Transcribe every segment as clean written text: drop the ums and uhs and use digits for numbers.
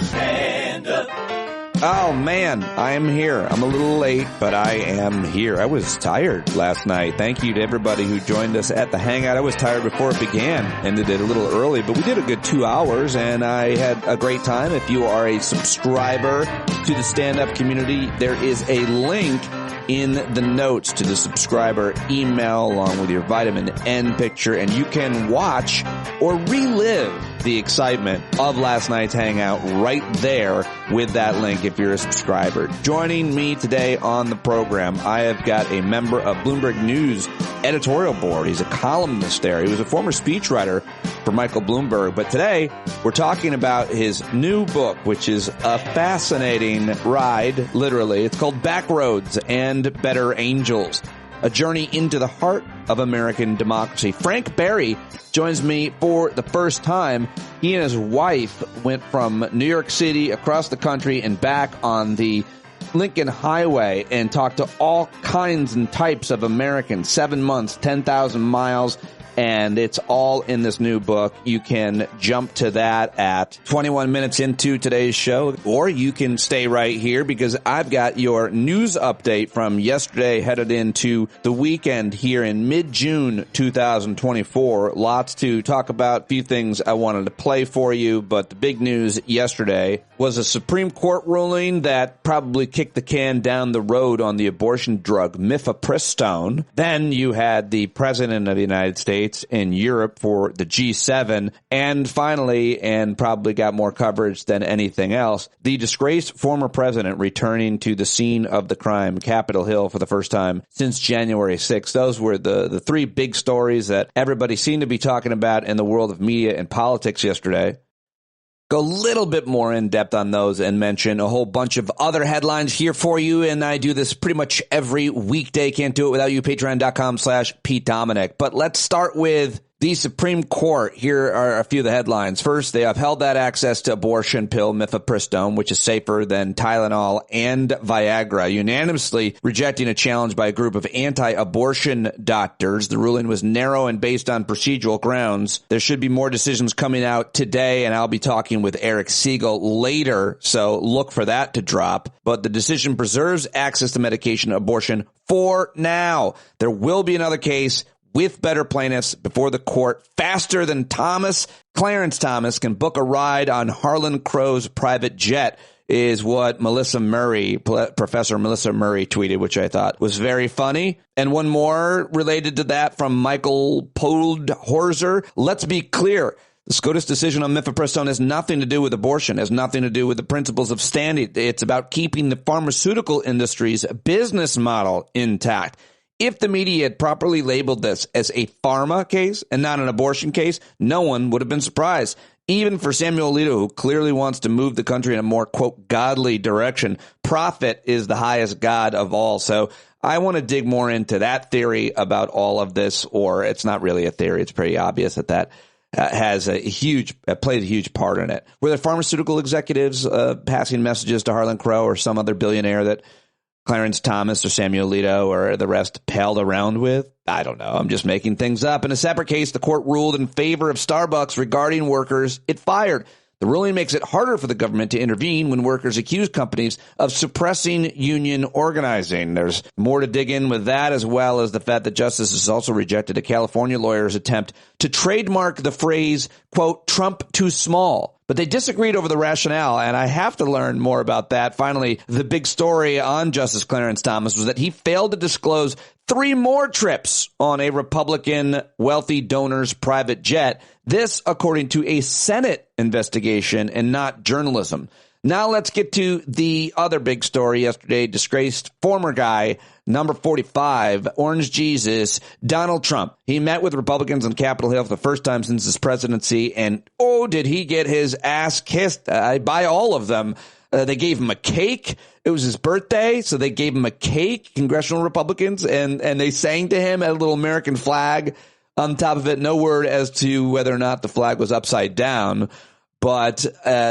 Stand up. Oh, man, I am here. I'm a little late, but I am here. I was tired last night. Thank you to everybody who joined us at the Hangout. I was tired before it began. Ended it a little early, but we did a good 2 hours, and I had a great time. If you are a subscriber to the stand-up community, there is a link in the notes to the subscriber email along with your vitamin N picture, and you can watch or relive the excitement of last night's Hangout right there with that link if you're a subscriber. Joining me today on the program, I have got a member of Bloomberg News editorial board. He's a columnist there. He was a former speechwriter for Michael Bloomberg, but today we're talking about his new book, which is a fascinating ride, literally. It's called Backroads and Better Angels, a journey into the heart of American democracy. Frank Berry joins me for the first time. He and his wife went from New York City across the country and back on the Lincoln Highway and talked to all kinds and types of Americans. 7 months, 10,000 miles. And it's all in this new book. You can jump to that at 21 minutes into today's show, or you can stay right here because I've got your news update from yesterday headed into the weekend here in mid-June 2024. Lots to talk about, a few things I wanted to play for you, but the big news yesterday was a Supreme Court ruling that probably kicked the can down the road on the abortion drug mifepristone. Then you had the President of the United States in Europe for the G7, and finally, and probably got more coverage than anything else, the disgraced former president returning to the scene of the crime, Capitol Hill, for the first time since January 6th. Those were the three big stories that everybody seemed to be talking about in the world of media and politics yesterday. Go a little bit more in depth on those and mention a whole bunch of other headlines here for you. And I do this pretty much every weekday. Can't do it without you. Patreon.com/Pete Dominic. But let's start with the Supreme Court. Here are a few of the headlines. First, they upheld that access to abortion pill mifepristone, which is safer than Tylenol and Viagra, unanimously rejecting a challenge by a group of anti-abortion doctors. The ruling was narrow and based on procedural grounds. There should be more decisions coming out today, and I'll be talking with Eric Siegel later, so look for that to drop. But the decision preserves access to medication abortion for now. There will be another case with better plaintiffs before the court faster than Clarence Thomas can book a ride on Harlan Crow's private jet, is what Professor Melissa Murray tweeted, which I thought was very funny. And one more related to that from Michael Podhorzer. Let's be clear. The SCOTUS decision on mifepristone has nothing to do with abortion, has nothing to do with the principles of standing. It's about keeping the pharmaceutical industry's business model intact. If the media had properly labeled this as a pharma case and not an abortion case, no one would have been surprised. Even for Samuel Alito, who clearly wants to move the country in a more, quote, godly direction, profit is the highest god of all. So I want to dig more into that theory about all of this, or it's not really a theory. It's pretty obvious that has played a huge part in it. Were there pharmaceutical executives passing messages to Harlan Crow or some other billionaire that Clarence Thomas or Samuel Alito or the rest palled around with? I don't know. I'm just making things up. In a separate case, the court ruled in favor of Starbucks regarding workers it fired. The ruling makes it harder for the government to intervene when workers accuse companies of suppressing union organizing. There's more to dig in with that, as well as the fact that justices also rejected a California lawyer's attempt to trademark the phrase, quote, Trump too small. But they disagreed over the rationale, and I have to learn more about that. Finally, the big story on Justice Clarence Thomas was that he failed to disclose 3 more trips on a Republican wealthy donor's private jet. This, according to a Senate investigation and not journalism. Now let's get to the other big story yesterday. Disgraced former guy, number 45, Orange Jesus, Donald Trump. He met with Republicans on Capitol Hill for the first time since his presidency, and oh, did he get his ass kissed by all of them. They gave him a cake. It was his birthday, so they gave him a cake, congressional Republicans, and they sang to him, had a little American flag on top of it. No word as to whether or not the flag was upside down. But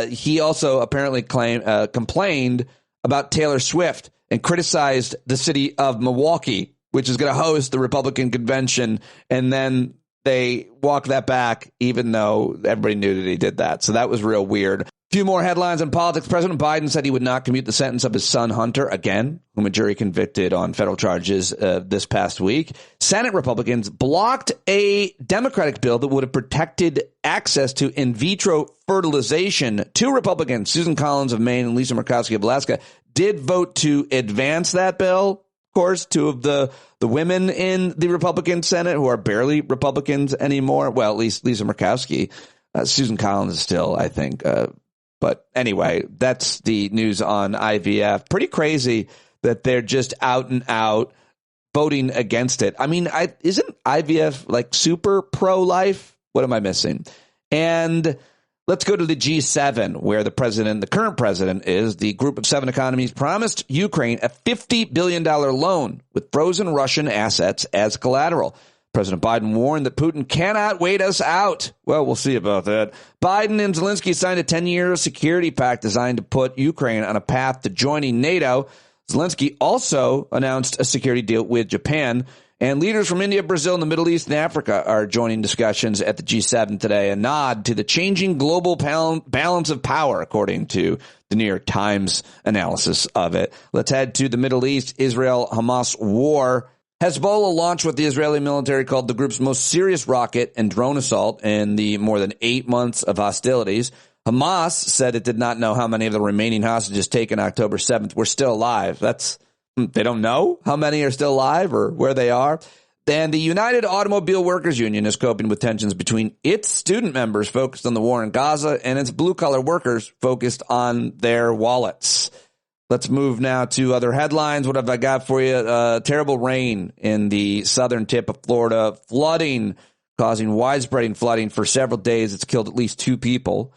he also apparently complained about Taylor Swift and criticized the city of Milwaukee, which is going to host the Republican convention. And then they walked that back, even though everybody knew that he did that. So that was real weird. Few more headlines on politics. President Biden said he would not commute the sentence of his son Hunter again, whom a jury convicted on federal charges this past week. Senate Republicans blocked a Democratic bill that would have protected access to in vitro fertilization. Two Republicans, Susan Collins of Maine and Lisa Murkowski of Alaska, did vote to advance that bill. Of course, two of the women in the Republican Senate who are barely Republicans anymore. Well, at least Lisa Murkowski. Susan Collins is still, I think, but anyway, that's the news on IVF. Pretty crazy that they're just out and out voting against it. I mean, isn't IVF like super pro-life? What am I missing? And let's go to the G7, where the current president is. The group of 7 economies promised Ukraine a $50 billion loan with frozen Russian assets as collateral. President Biden warned that Putin cannot wait us out. Well, we'll see about that. Biden and Zelensky signed a 10-year security pact designed to put Ukraine on a path to joining NATO. Zelensky also announced a security deal with Japan. And leaders from India, Brazil, and the Middle East and Africa are joining discussions at the G7 today, a nod to the changing global balance of power, according to the New York Times analysis of it. Let's head to the Middle East. Israel-Hamas war. Hezbollah launched what the Israeli military called the group's most serious rocket and drone assault in the more than 8 months of hostilities. Hamas said it did not know how many of the remaining hostages taken October 7th were still alive. They don't know how many are still alive or where they are. And the United Automobile Workers Union is coping with tensions between its student members focused on the war in Gaza and its blue-collar workers focused on their wallets. Let's move now to other headlines. What have I got for you? Terrible rain in the southern tip of Florida, flooding, causing widespread flooding for several days. It's killed at least 2 people.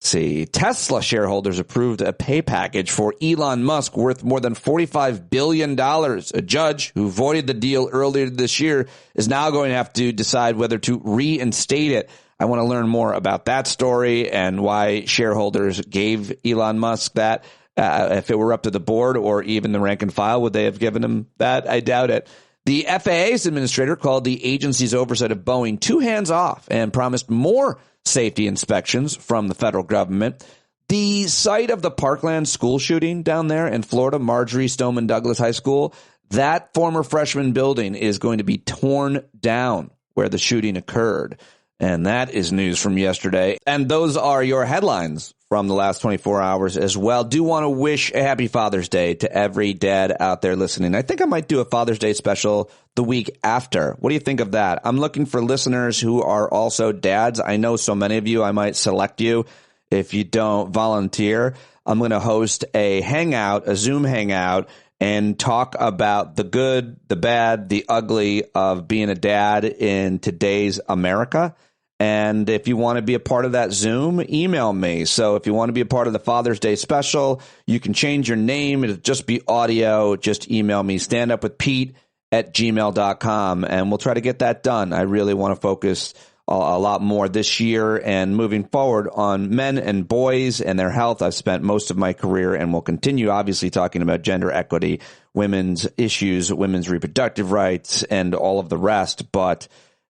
Let's see, Tesla shareholders approved a pay package for Elon Musk worth more than $45 billion. A judge who voided the deal earlier this year is now going to have to decide whether to reinstate it. I want to learn more about that story and why shareholders gave Elon Musk that. If it were up to the board or even the rank and file, would they have given him that? I doubt it. The FAA's administrator called the agency's oversight of Boeing too hands-off and promised more safety inspections from the federal government. The site of the Parkland school shooting down there in Florida, Marjorie Stoneman Douglas High School, that former freshman building is going to be torn down where the shooting occurred. And that is news from yesterday. And those are your headlines from the last 24 hours as well. Do want to wish a happy Father's Day to every dad out there listening. I think I might do a Father's Day special the week after. What do you think of that? I'm looking for listeners who are also dads. I know so many of you. I might select you if you don't volunteer. I'm going to host a hangout, a Zoom hangout, and talk about the good, the bad, the ugly of being a dad in today's America. And if you want to be a part of that Zoom, email me. So if you want to be a part of the Father's Day special, you can change your name. It'll just be audio. Just email me, standupwithpete@gmail.com, and we'll try to get that done. I really want to focus a lot more this year and moving forward on men and boys and their health. I've spent most of my career and will continue, obviously, talking about gender equity, women's issues, women's reproductive rights, and all of the rest. But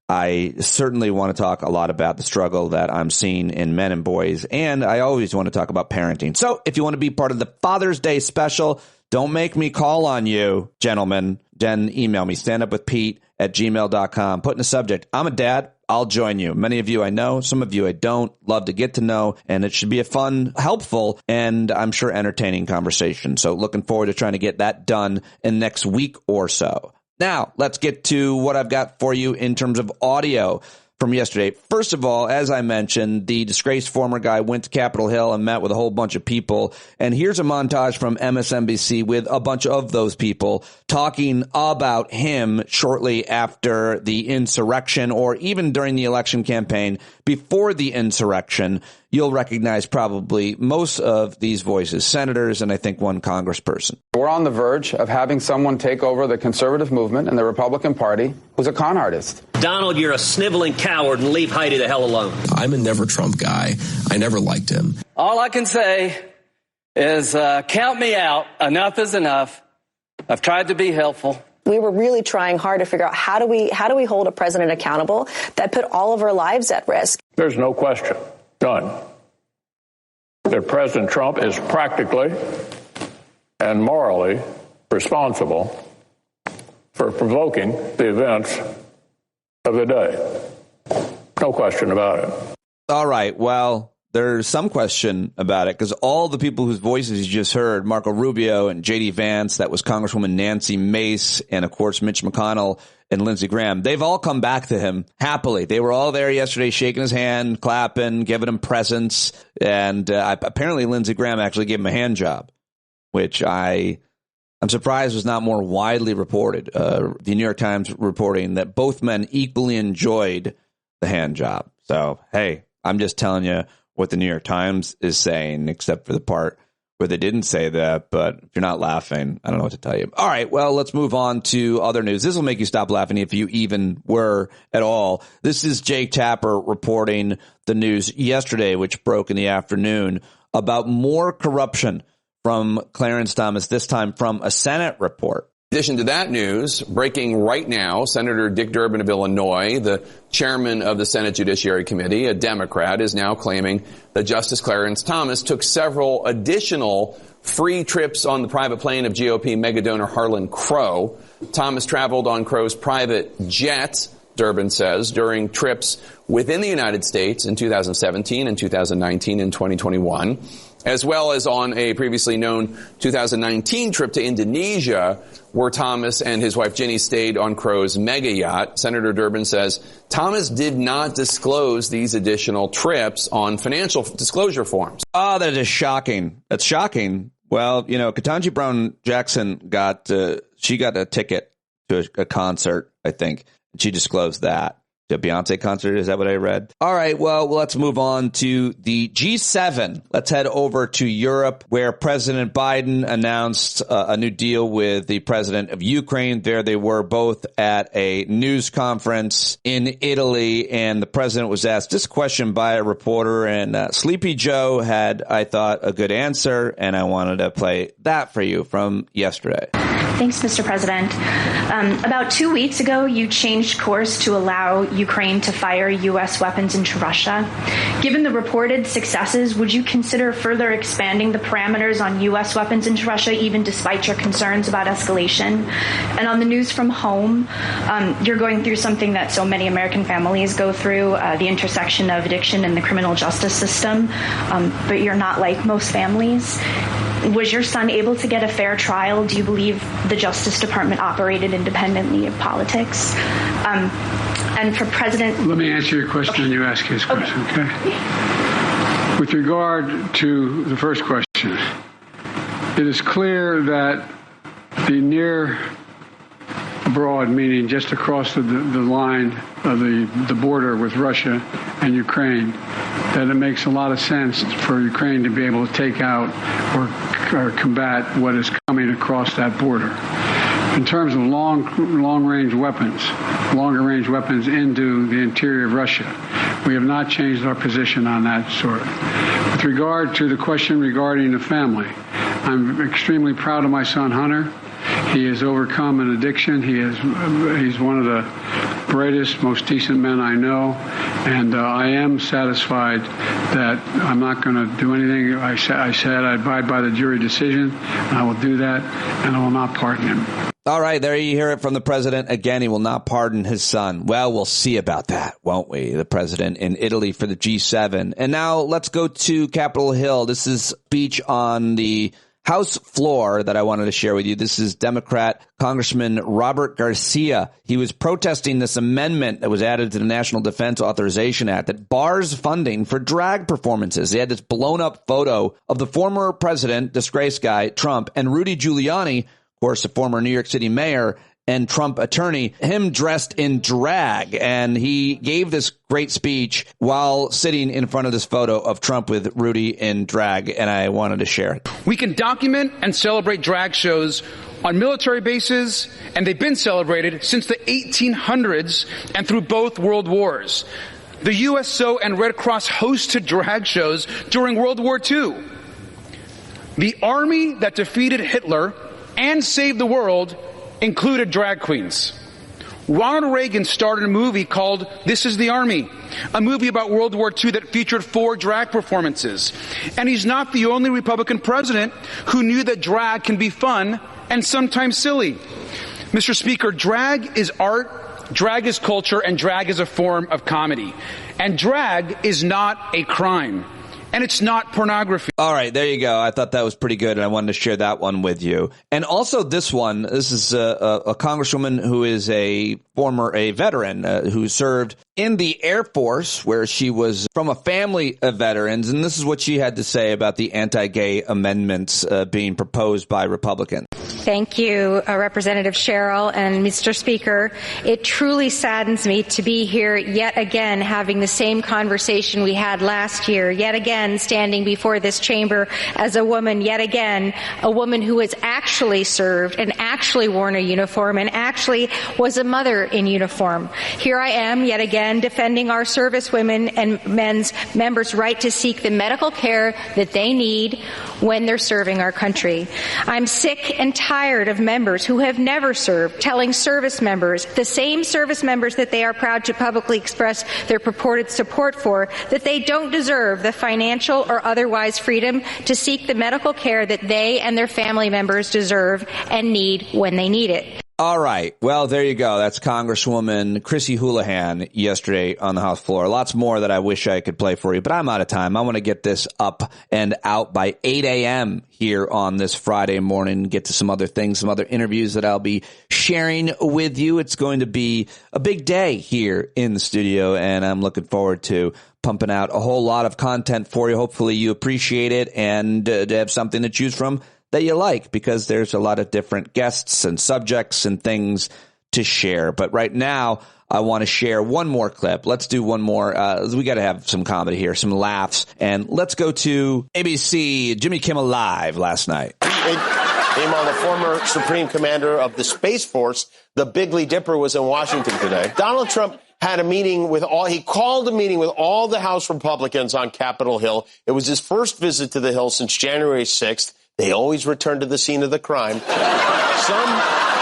I certainly want to talk a lot about the struggle that I'm seeing in men and boys, and I always want to talk about parenting. So if you want to be part of the Father's Day special, don't make me call on you, gentlemen. Then email me, standupwithpete@gmail.com. Put in the subject, I'm a dad. I'll join you. Many of you I know, some of you I don't. Love to get to know, and it should be a fun, helpful, and I'm sure entertaining conversation. So looking forward to trying to get that done in the next week or so. Now, let's get to what I've got for you in terms of audio from yesterday. First of all, as I mentioned, the disgraced former guy went to Capitol Hill and met with a whole bunch of people. And here's a montage from MSNBC with a bunch of those people talking about him shortly after the insurrection or even during the election campaign. Before the insurrection, you'll recognize probably most of these voices, senators, and I think one congressperson. We're on the verge of having someone take over the conservative movement and the Republican Party who's a con artist. Donald, you're a sniveling coward, and leave Heidi the hell alone. I'm a never Trump guy. I never liked him. All I can say is count me out. Enough is enough. I've tried to be helpful. We were really trying hard to figure out how do we hold a president accountable that put all of our lives at risk. There's no question. Done. that President Trump is practically and morally responsible for provoking the events of the day. No question about it. All right. Well, there's some question about it because all the people whose voices you just heard, Marco Rubio and J.D. Vance, that was Congresswoman Nancy Mace, and, of course, Mitch McConnell and Lindsey Graham, they've all come back to him happily. They were all there yesterday shaking his hand, clapping, giving him presents. And apparently Lindsey Graham actually gave him a hand job, which I'm surprised was not more widely reported. The New York Times reporting that both men equally enjoyed the hand job. So, hey, I'm just telling you what the New York Times is saying, except for the part where they didn't say that. But if you're not laughing, I don't know what to tell you. All right, well, let's move on to other news. This will make you stop laughing if you even were at all. This is Jake Tapper reporting the news yesterday, which broke in the afternoon, about more corruption from Clarence Thomas, this time from a Senate report. In addition to that news, breaking right now, Senator Dick Durbin of Illinois, the chairman of the Senate Judiciary Committee, a Democrat, is now claiming that Justice Clarence Thomas took several additional free trips on the private plane of GOP megadonor Harlan Crow. Thomas traveled on Crow's private jet, Durbin says, during trips within the United States in 2017 and 2019 and 2021. As well as on a previously known 2019 trip to Indonesia, where Thomas and his wife Ginny stayed on Crow's mega yacht. Senator Durbin says Thomas did not disclose these additional trips on financial disclosure forms. Oh, that is shocking. That's shocking. Well, you know, Ketanji Brown Jackson got a ticket to a concert, I think. She disclosed that. The Beyonce concert, is that what I read? All right, well, let's move on to the G7. Let's head over to Europe, where President Biden announced a new deal with the president of Ukraine. There they were both at a news conference in Italy, and the president was asked this question by a reporter, and Sleepy Joe had, I thought, a good answer, and I wanted to play that for you from yesterday. Thanks, Mr. President. About 2 weeks ago, you changed course to allow Ukraine to fire U.S. weapons into Russia. Given the reported successes, would you consider further expanding the parameters on U.S. weapons into Russia, even despite your concerns about escalation? And on the news from home, you're going through something that so many American families go through, the intersection of addiction and the criminal justice system, but you're not like most families. Was your son able to get a fair trial? Do you believe the Justice Department operated independently of politics? And for President... Let me answer your question and you ask his question, okay? With regard to the first question, it is clear that the near abroad, meaning just across the line of the border with Russia and Ukraine, that it makes a lot of sense for Ukraine to be able to take out or combat what is coming across that border. In terms of long-range weapons, longer-range weapons into the interior of Russia, we have not changed our position on that sort. With regard to the question regarding the family, I'm extremely proud of my son, Hunter. He has overcome an addiction. He's one of the brightest, most decent men I know, and I am satisfied that I'm not going to do anything. I said I abide by the jury decision, and I will do that, and I will not pardon him. All right, there you hear it from the president. Again, he will not pardon his son. Well, we'll see about that, won't we? The president in Italy for the G7. And now let's go to Capitol Hill. This is a speech on the House floor that I wanted to share with you. This is Democrat Congressman Robert Garcia. He was protesting this amendment that was added to the National Defense Authorization Act that bars funding for drag performances. They had this blown up photo of the former president, disgraced guy, Trump, and Rudy Giuliani, of course, a former New York City mayor and Trump attorney, him dressed in drag. And he gave this great speech while sitting in front of this photo of Trump with Rudy in drag. And I wanted to share it. We can document and celebrate drag shows on military bases, and they've been celebrated since the 1800s and through both world wars. The USO and Red Cross hosted drag shows during World War II. The army that defeated Hitler and saved the world included drag queens. Ronald Reagan started a movie called This Is the Army, a movie about World War II that featured 4 drag performances. And he's not the only Republican president who knew that drag can be fun and sometimes silly. Mr. Speaker, drag is art, drag is culture, and drag is a form of comedy. And drag is not a crime. And it's not pornography. All right, there you go. I thought that was pretty good, and I wanted to share that one with you. And also this one, this is a congresswoman who is a veteran who served in the Air Force, where she was from a family of veterans. And this is what she had to say about the anti-gay amendments being proposed by Republicans. Thank you, Representative Sherrill and Mr. Speaker. It truly saddens me to be here yet again having the same conversation we had last year, yet again standing before this chamber as a woman, yet again a woman who has actually served and actually worn a uniform and actually was a mother in uniform. Here I am yet again defending our servicewomen and men's members' right to seek the medical care that they need when they're serving our country. I'm sick and tired of members who have never served telling service members, the same service members that they are proud to publicly express their purported support for, that they don't deserve the financial or otherwise freedom to seek the medical care that they and their family members deserve and need when they need it. All right. Well, there you go. That's Congresswoman Chrissy Houlihan yesterday on the House floor. Lots more that I wish I could play for you, but I'm out of time. I want to get this up and out by 8 a.m. here on this Friday morning, get to some other things, some other interviews that I'll be sharing with you. It's going to be a big day here in the studio, and I'm looking forward to pumping out a whole lot of content for you. Hopefully you appreciate it and to have something to choose from that you like, because there's a lot of different guests and subjects and things to share. But right now, I want to share one more clip. Let's do one more. We got to have some comedy here, some laughs. And let's go to ABC, Jimmy Kimmel Live last night. Name on the former Supreme Commander of the Space Force, the Bigley Dipper, was in Washington today. Donald Trump had a meeting he called a meeting with all the House Republicans on Capitol Hill. It was his first visit to the Hill since January 6th. They always return to the scene of the crime.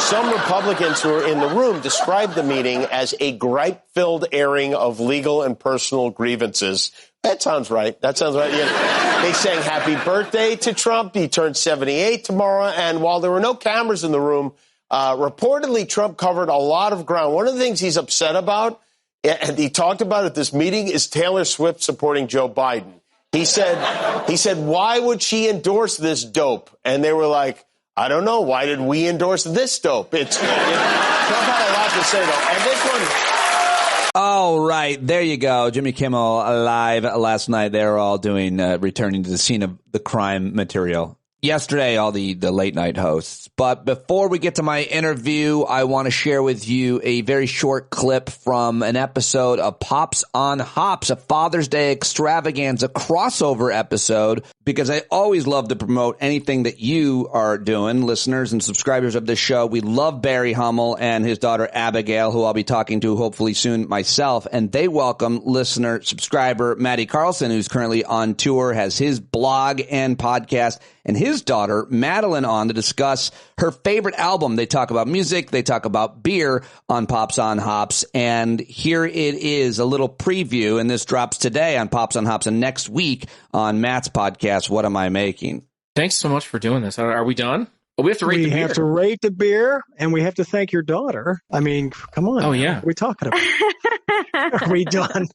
Some Republicans who were in the room described the meeting as a gripe-filled airing of legal and personal grievances. That sounds right. Yeah. They sang happy birthday to Trump. He turned 78 tomorrow. And while there were no cameras in the room, reportedly Trump covered a lot of ground. One of the things he's upset about, and he talked about at this meeting, is Taylor Swift supporting Joe Biden. He said, why would she endorse this dope? And they were like, I don't know. Why did we endorse this dope? Trump had a lot to say, though. And this one. All right. There you go. Jimmy Kimmel Live last night. They're all doing returning to the scene of the crime material. Yesterday, all the late night hosts. But before we get to my interview, I want to share with you a very short clip from an episode of Pops on Hops, a Father's Day extravaganza crossover episode, because I always love to promote anything that you are doing, listeners and subscribers of this show. We love Barry Hummel and his daughter Abigail, who I'll be talking to hopefully soon myself. And they welcome listener, subscriber Maddie Carlson, who's currently on tour, has his blog and podcast, and his daughter, Madeline, on to discuss her favorite album. They talk about music. They talk about beer on Pops on Hops. And here it is, a little preview. And this drops today on Pops on Hops and next week on Matt's podcast, What Am I Making? Thanks so much for doing this. Are we done? Well, we have to rate the beer. We have to rate the beer, and we have to thank your daughter. I mean, come on. Oh, yeah. What are we talking about? Are we done?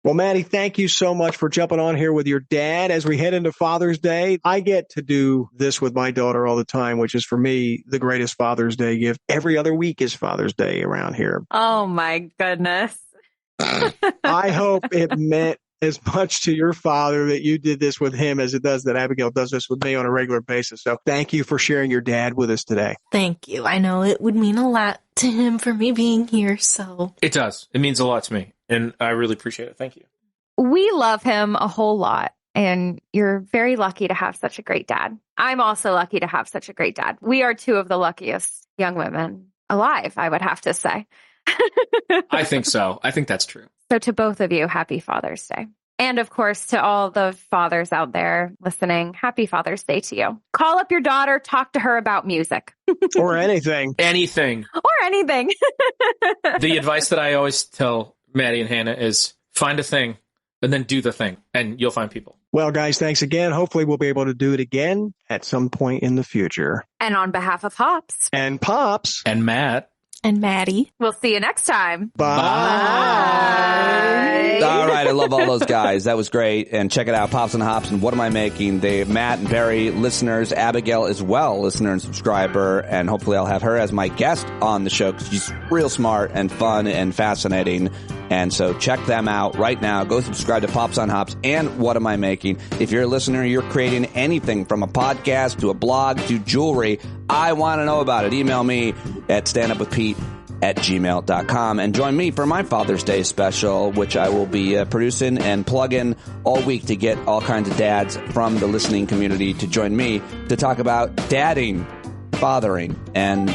Well, Maddie, thank you so much for jumping on here with your dad as we head into Father's Day. I get to do this with my daughter all the time, which is for me the greatest Father's Day gift. Every other week is Father's Day around here. Oh, my goodness. I hope it meant as much to your father that you did this with him as it does that Abigail does this with me on a regular basis. So thank you for sharing your dad with us today. Thank you. I know it would mean a lot to him for me being here, so. It does. It means a lot to me, and I really appreciate it. Thank you. We love him a whole lot, and you're very lucky to have such a great dad. I'm also lucky to have such a great dad. We are two of the luckiest young women alive, I would have to say. I think so. I think that's true. So to both of you, happy Father's Day. And of course, to all the fathers out there listening, happy Father's Day to you. Call up your daughter, talk to her about music. Or anything. Anything. Or anything. The advice that I always tell Maddie and Hannah, is find a thing and then do the thing, and you'll find people. Well, guys, thanks again. Hopefully we'll be able to do it again at some point in the future. And on behalf of Hops and Pops and Matt and Maddie, we'll see you next time. Bye. All right, I love all those guys. That was great. And check it out, Pops and Hops and What Am I Making? Matt and Barry, listeners, Abigail as well, listener and subscriber, and hopefully I'll have her as my guest on the show because she's real smart and fun and fascinating. And so check them out right now. Go subscribe to Pops on Hops and What Am I Making? If you're a listener, you're creating anything from a podcast to a blog to jewelry, I want to know about it. Email me at standupwithpete@gmail.com and join me for my Father's Day special, which I will be producing and plugging all week to get all kinds of dads from the listening community to join me to talk about dadding, fathering, and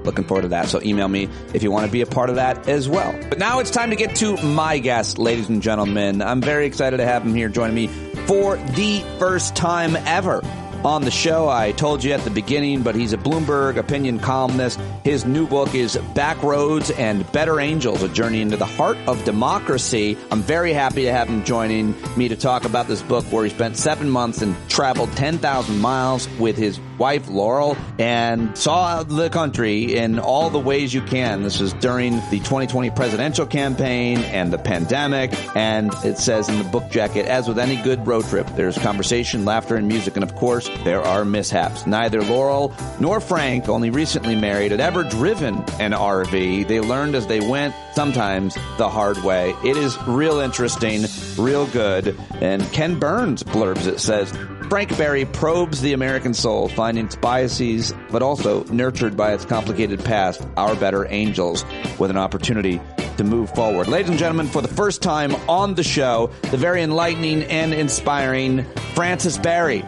looking forward to that. So email me if you want to be a part of that as well. But now it's time to get to my guest, ladies and gentlemen. I'm very excited to have him here joining me for the first time ever on the show. I told you at the beginning, but he's a Bloomberg Opinion columnist. His new book is Backroads and Better Angels, a journey into the heart of democracy. I'm very happy to have him joining me to talk about this book where he spent 7 months and traveled 10,000 miles with his wife, Laurel, and saw the country in all the ways you can. This was during the 2020 presidential campaign and the pandemic. And it says in the book jacket, as with any good road trip, there's conversation, laughter, and music. And of course, there are mishaps. Neither Laurel nor Frank, only recently married, had ever driven an RV. They learned as they went, sometimes the hard way. It is real interesting, real good. And Ken Burns blurbs it, says, Frank Berry probes the American soul, finding its biases, but also nurtured by its complicated past, our better angels, with an opportunity to move forward. Ladies and gentlemen, for the first time on the show, the very enlightening and inspiring Francis Berry.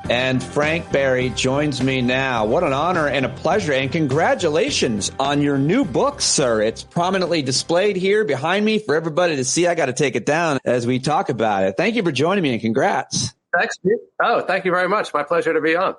And Frank Berry joins me now. What an honor and a pleasure, and congratulations on your new book, sir. It's prominently displayed here behind me for everybody to see. I got to take it down as we talk about it. Thank you for joining me, and congrats. Thanks. Oh, thank you very much. My pleasure to be on.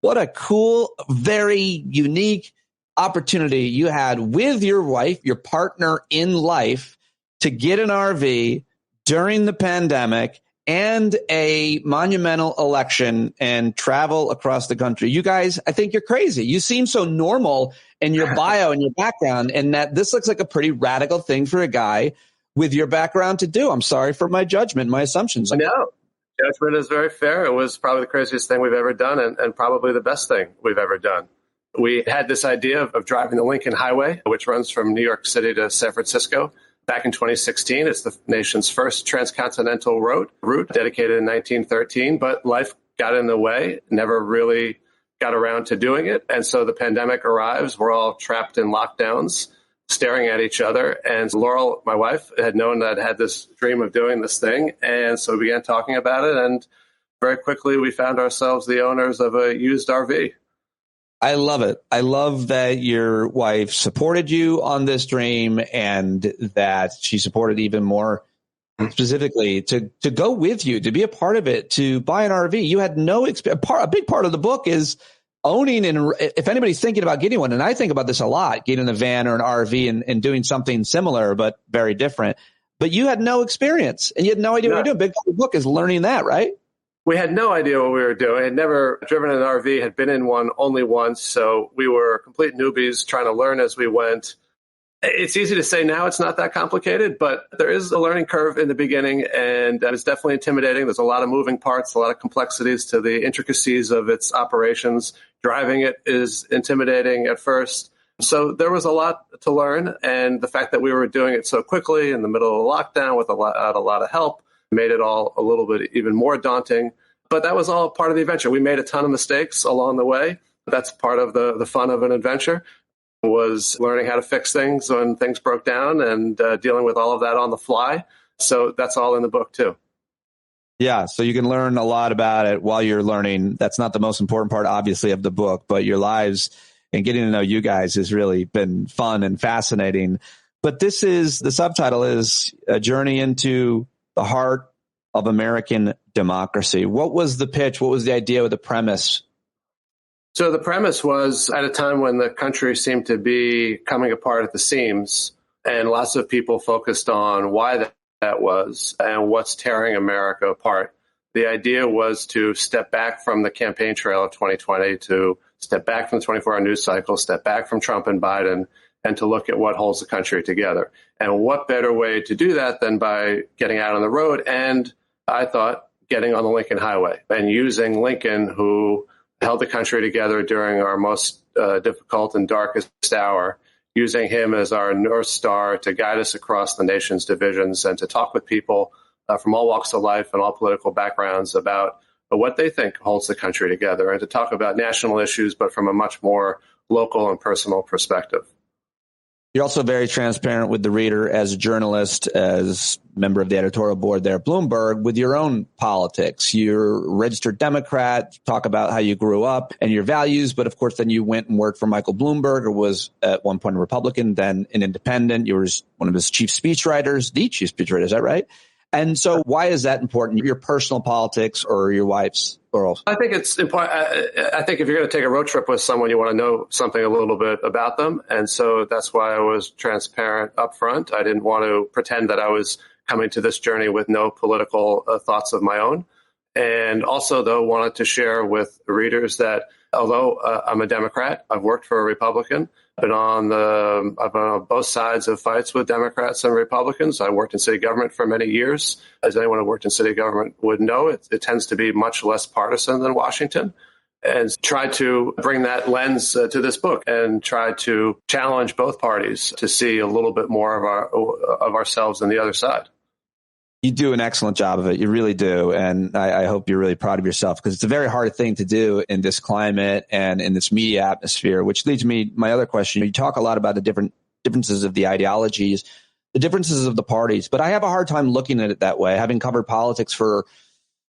What a cool, very unique opportunity you had with your wife, your partner in life, to get an RV during the pandemic and a monumental election and travel across the country. You guys, I think you're crazy. You seem so normal in your bio and your background, and that this looks like a pretty radical thing for a guy with your background to do. I'm sorry for my judgment, my assumptions. No, judgment is very fair. It was probably the craziest thing we've ever done, and probably the best thing we've ever done. We had this idea of driving the Lincoln Highway, which runs from New York City to San Francisco. Back in 2016, it's the nation's first transcontinental route dedicated in 1913, but life got in the way, never really got around to doing it. And so the pandemic arrives. We're all trapped in lockdowns, staring at each other. And Laurel, my wife, had known that I had this dream of doing this thing. And so we began talking about it. And very quickly, we found ourselves the owners of a used RV. I love it. I love that your wife supported you on this dream and that she supported even more specifically to go with you, to be a part of it, to buy an RV. You had no experience. A big part of the book is owning, and if anybody's thinking about getting one, and I think about this a lot, getting a van or an RV and doing something similar but very different. But you had no experience and you had no idea what you're doing. Big part of the book is learning that, right? We had no idea what we were doing. Had never driven an RV, had been in one only once. So we were complete newbies trying to learn as we went. It's easy to say now it's not that complicated, but there is a learning curve in the beginning, and it's definitely intimidating. There's a lot of moving parts, a lot of complexities to the intricacies of its operations. Driving it is intimidating at first. So there was a lot to learn, and the fact that we were doing it so quickly in the middle of lockdown with a lot of help made it all a little bit even more daunting. But that was all part of the adventure. We made a ton of mistakes along the way. That's part of the fun of an adventure, was learning how to fix things when things broke down and dealing with all of that on the fly. So that's all in the book too. Yeah, so you can learn a lot about it while you're learning. That's not the most important part, obviously, of the book, but your lives and getting to know you guys has really been fun and fascinating. But the subtitle is A Journey into the Heart of American Democracy. What was the pitch? What was the idea or the premise? So the premise was, at a time when the country seemed to be coming apart at the seams, And lots of people focused on why that was and what's tearing America apart. The idea was to step back from the campaign trail of 2020, to step back from the 24-hour news cycle, step back from Trump and Biden, and to look at what holds the country together. And what better way to do that than by getting out on the road and, I thought, getting on the Lincoln Highway and using Lincoln, who held the country together during our most difficult and darkest hour, using him as our North Star to guide us across the nation's divisions and to talk with people from all walks of life and all political backgrounds about what they think holds the country together, and to talk about national issues, but from a much more local and personal perspective. You're also very transparent with the reader as a journalist, as member of the editorial board there at Bloomberg, with your own politics. You're a registered Democrat, talk about how you grew up and your values, but of course then you went and worked for Michael Bloomberg, or was at one point a Republican, then an independent. You were one of his chief speechwriters, the chief speechwriter, is that right? And so why is that important? Your personal politics or your wife's? I think it's important. I think if you're going to take a road trip with someone, you want to know something a little bit about them. And so that's why I was transparent up front. I didn't want to pretend that I was coming to this journey with no political thoughts of my own. And also, though, wanted to share with readers that although I'm a Democrat, I've worked for a Republican. I've been on both sides of fights with Democrats and Republicans. I worked in city government for many years. As anyone who worked in city government would know, it tends to be much less partisan than Washington. And try to bring that lens to this book and try to challenge both parties to see a little bit more of ourselves on the other side. You do an excellent job of it. You really do. And I hope you're really proud of yourself, because it's a very hard thing to do in this climate and in this media atmosphere, which leads me to my other question. You talk a lot about the differences of the ideologies, the differences of the parties, but I have a hard time looking at it that way. Having covered politics for,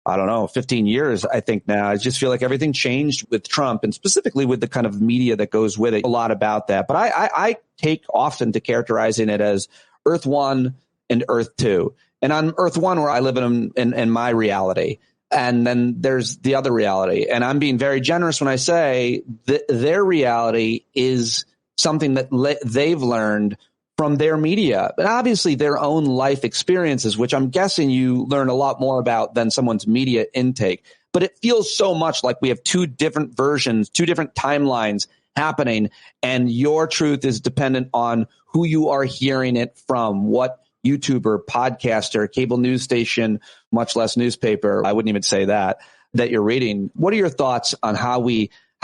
15 years, I think now, I just feel like everything changed with Trump, and specifically with the kind of media that goes with it, a lot about that. But I take often to characterizing it as Earth 1 and Earth 2. And on Earth 1, where I live in my reality, and then there's the other reality. And I'm being very generous when I say that their reality is something that they've learned from their media, but obviously their own life experiences, which I'm guessing you learn a lot more about than someone's media intake. But it feels so much like we have two different versions, two different timelines happening, and your truth is dependent on who you are hearing it from, what YouTuber, podcaster, cable news station, much less newspaper, I wouldn't even say that you're reading. What are your thoughts on how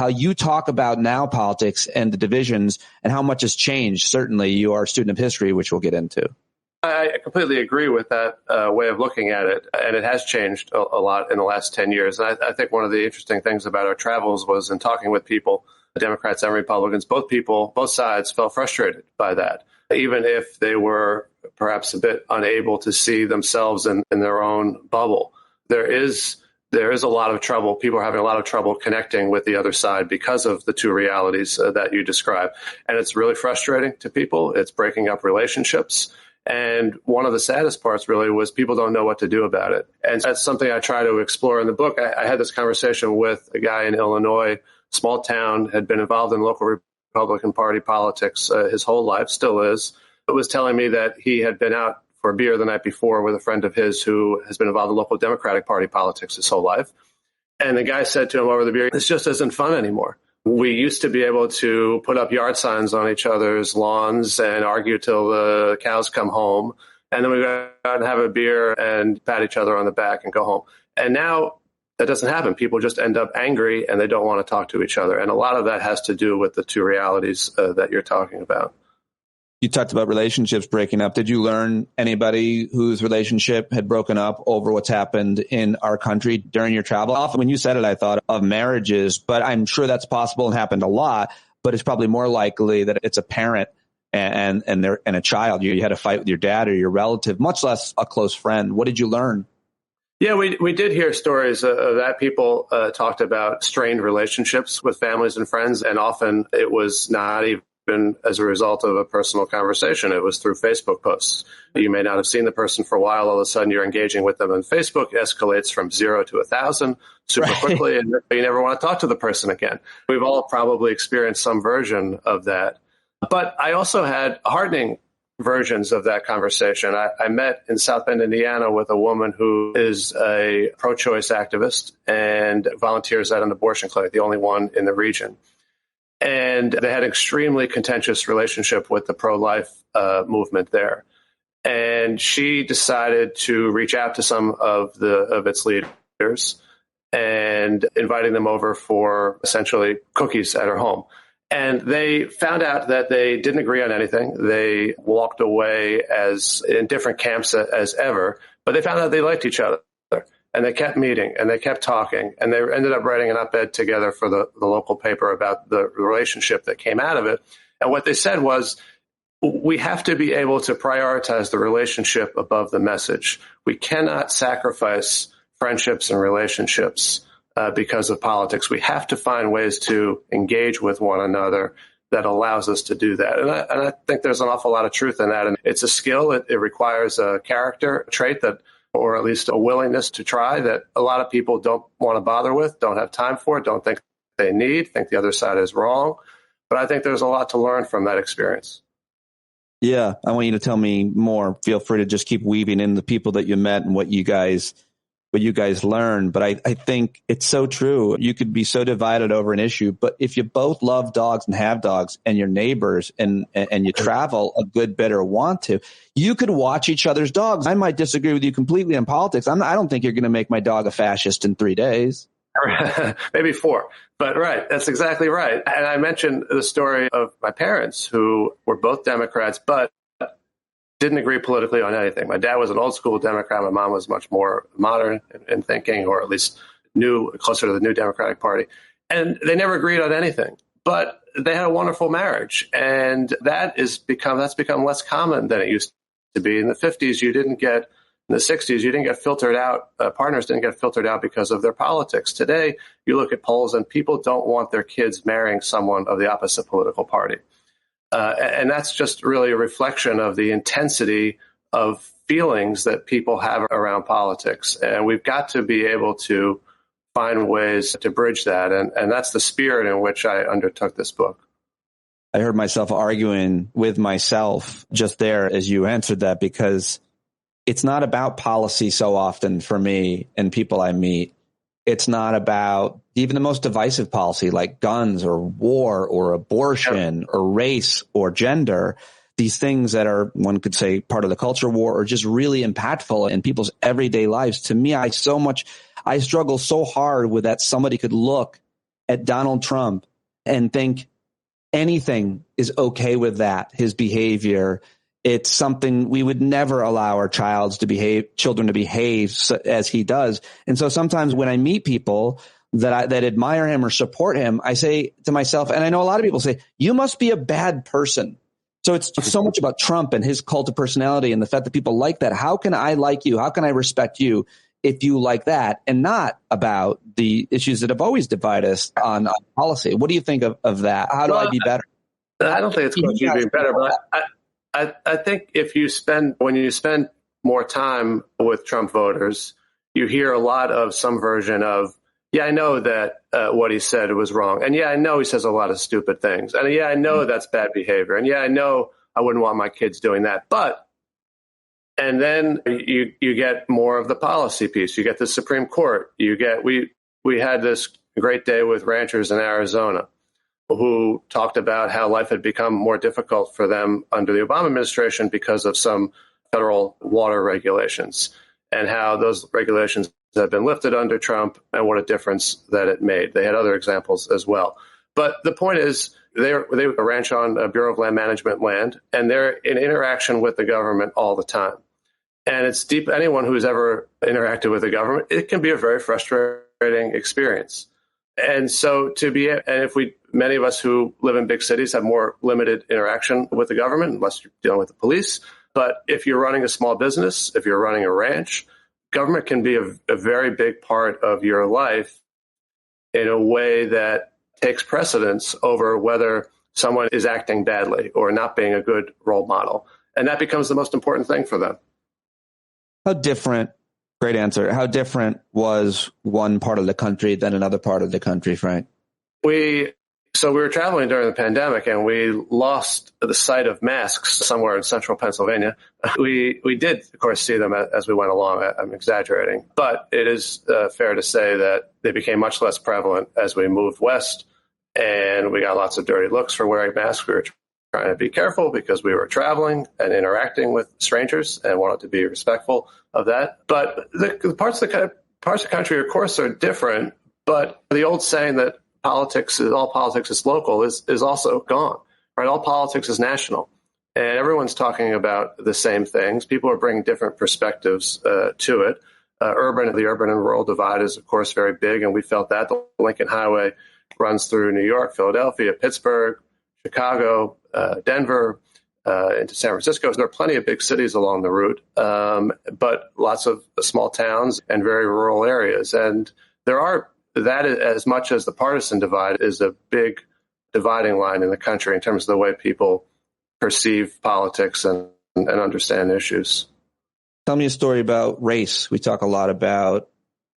you talk about now politics and the divisions, and how much has changed? Certainly you are a student of history, which we'll get into. I completely agree with that way of looking at it. And it has changed a lot in the last 10 years. And I think one of the interesting things about our travels was in talking with people, Democrats and Republicans, both sides felt frustrated by that, even if they were perhaps a bit unable to see themselves in their own bubble. There is a lot of trouble. People are having a lot of trouble connecting with the other side because of the two realities that you describe. And it's really frustrating to people. It's breaking up relationships. And one of the saddest parts really was people don't know what to do about it. And that's something I try to explore in the book. I had this conversation with a guy in Illinois, small town, had been involved in local Republican Party politics his whole life, still is. It was telling me that he had been out for a beer the night before with a friend of his who has been involved in local Democratic Party politics his whole life. And the guy said to him over the beer, "This just isn't fun anymore. We used to be able to put up yard signs on each other's lawns and argue till the cows come home. And then we go out and have a beer and pat each other on the back and go home. And now that doesn't happen. People just end up angry and they don't want to talk to each other. And a lot of that has to do with the two realities that you're talking about." You talked about relationships breaking up. Did you learn anybody whose relationship had broken up over what's happened in our country during your travel? Often when you said it, I thought of marriages, but I'm sure that's possible and happened a lot. But it's probably more likely that it's a parent and a child. You had a fight with your dad or your relative, much less a close friend. What did you learn? Yeah, we did hear stories of that. People talked about strained relationships with families and friends, and often it was not even as a result of a personal conversation. It was through Facebook posts. You may not have seen the person for a while. All of a sudden, you're engaging with them on Facebook. Escalates from 0 to 1,000 super quickly, and you never want to talk to the person again. We've all probably experienced some version of that. But I also had heartening versions of that conversation. I met in South Bend, Indiana, with a woman who is a pro-choice activist and volunteers at an abortion clinic, the only one in the region. And they had an extremely contentious relationship with the pro-life movement there. And she decided to reach out to some of its leaders and inviting them over for essentially cookies at her home. And they found out that they didn't agree on anything. They walked away as in different camps as ever, but they found out they liked each other. And they kept meeting and they kept talking. And they ended up writing an op-ed together for the local paper about the relationship that came out of it. And what they said was, we have to be able to prioritize the relationship above the message. We cannot sacrifice friendships and relationships because of politics. We have to find ways to engage with one another that allows us to do that. And I think there's an awful lot of truth in that. And it's a skill. It requires a character trait that, or at least a willingness to try, that a lot of people don't want to bother with, don't have time for, don't think they need, think the other side is wrong. But I think there's a lot to learn from that experience. Yeah, I want you to tell me more. Feel free to just keep weaving in the people that you met and what you guys learned. But I think it's so true. You could be so divided over an issue, but if you both love dogs and have dogs and your neighbors and you travel a good bit or want to, you could watch each other's dogs. I might disagree with you completely on politics. I don't think you're going to make my dog a fascist in 3 days. Maybe 4. But right, that's exactly right. And I mentioned the story of my parents who were both Democrats, but didn't agree politically on anything. My dad was an old school Democrat. My mom was much more modern in thinking, or at least closer to the new Democratic Party. And they never agreed on anything, but they had a wonderful marriage. And that's become less common than it used to be. In the 50s, in the 60s, you didn't get filtered out. Partners didn't get filtered out because of their politics. Today, you look at polls and people don't want their kids marrying someone of the opposite political party. And that's just really a reflection of the intensity of feelings that people have around politics. And we've got to be able to find ways to bridge that. And that's the spirit in which I undertook this book. I heard myself arguing with myself just there as you answered that, because it's not about policy so often for me and people I meet. It's not about even the most divisive policy like guns or war or abortion or race or gender. These things that are, one could say, part of the culture war or just really impactful in people's everyday lives. To me, I struggle so hard with that somebody could look at Donald Trump and think anything is okay with that, his behavior. It's something we would never allow our children to behave as he does. And so sometimes when I meet people that admire him or support him, I say to myself, and I know a lot of people say, you must be a bad person. So it's so much about Trump and his cult of personality and the fact that people like that. How can I like you? How can I respect you if you like that? And not about the issues that have always divided us on policy. What do you think of that? How do I be better? I don't think it's going to be better, but I think when you spend more time with Trump voters, you hear a lot of some version of, yeah, I know that what he said was wrong. And yeah, I know he says a lot of stupid things. And yeah, I know that's bad behavior. And yeah, I know I wouldn't want my kids doing that. And then you get more of the policy piece. You get the Supreme Court. We had this great day with ranchers in Arizona who talked about how life had become more difficult for them under the Obama administration because of some federal water regulations, and how those regulations have been lifted under Trump and what a difference that it made. They had other examples as well. But the point is, they ranch on a Bureau of Land Management land, and they're in interaction with the government all the time. And it's deep. Anyone who's ever interacted with the government, it can be a very frustrating experience. And so many of us who live in big cities have more limited interaction with the government, unless you're dealing with the police. But if you're running a small business, if you're running a ranch, government can be a very big part of your life in a way that takes precedence over whether someone is acting badly or not being a good role model. And that becomes the most important thing for them. Great answer. How different was one part of the country than another part of the country, Frank? We So we were traveling during the pandemic, and we lost the sight of masks somewhere in central Pennsylvania. We did, of course, see them as we went along. I'm exaggerating. But it is fair to say that they became much less prevalent as we moved west, and we got lots of dirty looks for wearing masks. We were trying to be careful because we were traveling and interacting with strangers and wanted to be respectful of that. But the parts of the country, of course, are different. But the old saying that all politics is local is also gone, right? All politics is national, and everyone's talking about the same things. People are bringing different perspectives to it. The urban and rural divide is, of course, very big, and we felt that. The Lincoln Highway runs through New York, Philadelphia, Pittsburgh, Chicago, Denver, into San Francisco. There are plenty of big cities along the route, but lots of small towns and very rural areas. And that, as much as the partisan divide, is a big dividing line in the country in terms of the way people perceive politics and understand issues. Tell me a story about race. We talk a lot about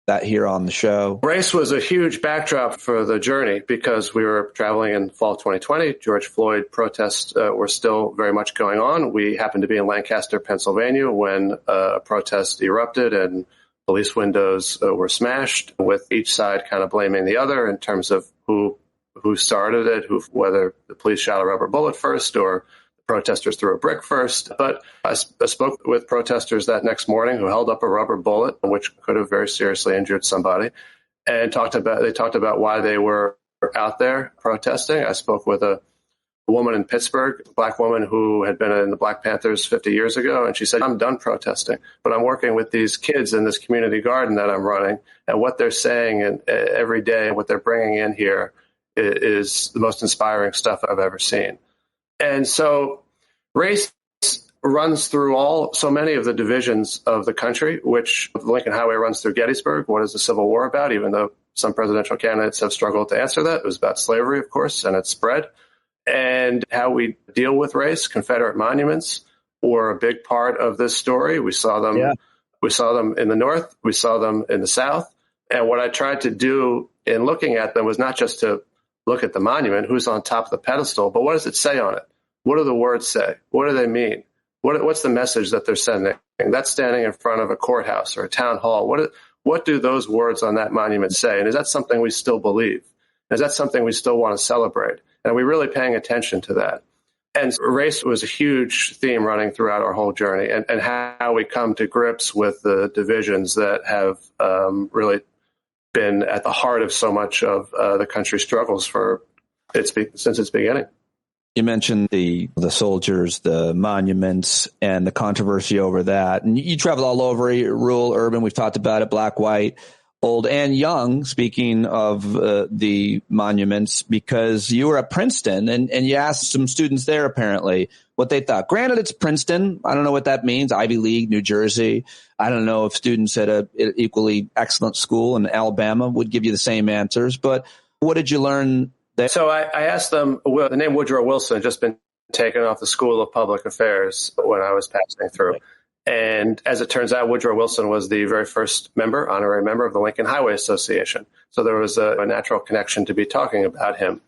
that here on the show. Race was a huge backdrop for the journey because we were traveling in fall of 2020. George Floyd protests were still very much going on. We happened to be in Lancaster, Pennsylvania, when a protest erupted and police windows were smashed, with each side kind of blaming the other in terms of who started it, whether the police shot a rubber bullet first or the protesters threw a brick first. But I spoke with protesters that next morning who held up a rubber bullet, which could have very seriously injured somebody, and talked about why they were out there protesting. I spoke with a woman in Pittsburgh, a black woman who had been in the Black Panthers 50 years ago. And she said, I'm done protesting, but I'm working with these kids in this community garden that I'm running. And what they're saying every day, what they're bringing in here is the most inspiring stuff I've ever seen. And so race runs through so many of the divisions of the country, which the Lincoln Highway runs through Gettysburg. What is the Civil War about? Even though some presidential candidates have struggled to answer that. It was about slavery, of course, and its spread. And how we deal with race. Confederate monuments were a big part of this story. We saw them. Yeah. We saw them in the North. We saw them in the South. And what I tried to do in looking at them was not just to look at the monument, who's on top of the pedestal, but what does it say on it? What do the words say? What do they mean? What's the message that they're sending? That's standing in front of a courthouse or a town hall. What do those words on that monument say? And is that something we still believe? Is that something we still want to celebrate? And are we really paying attention to that? And race was a huge theme running throughout our whole journey, and how we come to grips with the divisions that have really been at the heart of so much of the country's struggles since its beginning. You mentioned the soldiers, the monuments, and the controversy over that. And you travel all over, rural, urban. We've talked about it, black, white, old and young, speaking of the monuments, because you were at Princeton and you asked some students there apparently what they thought. Granted, it's Princeton. I don't know what that means. Ivy League, New Jersey. I don't know if students at an equally excellent school in Alabama would give you the same answers. But what did you learn there? So I asked them, the name Woodrow Wilson had just been taken off the School of Public Affairs when I was passing through. Right. And as it turns out, Woodrow Wilson was the very first honorary member of the Lincoln Highway Association. So there was a natural connection to be talking about him.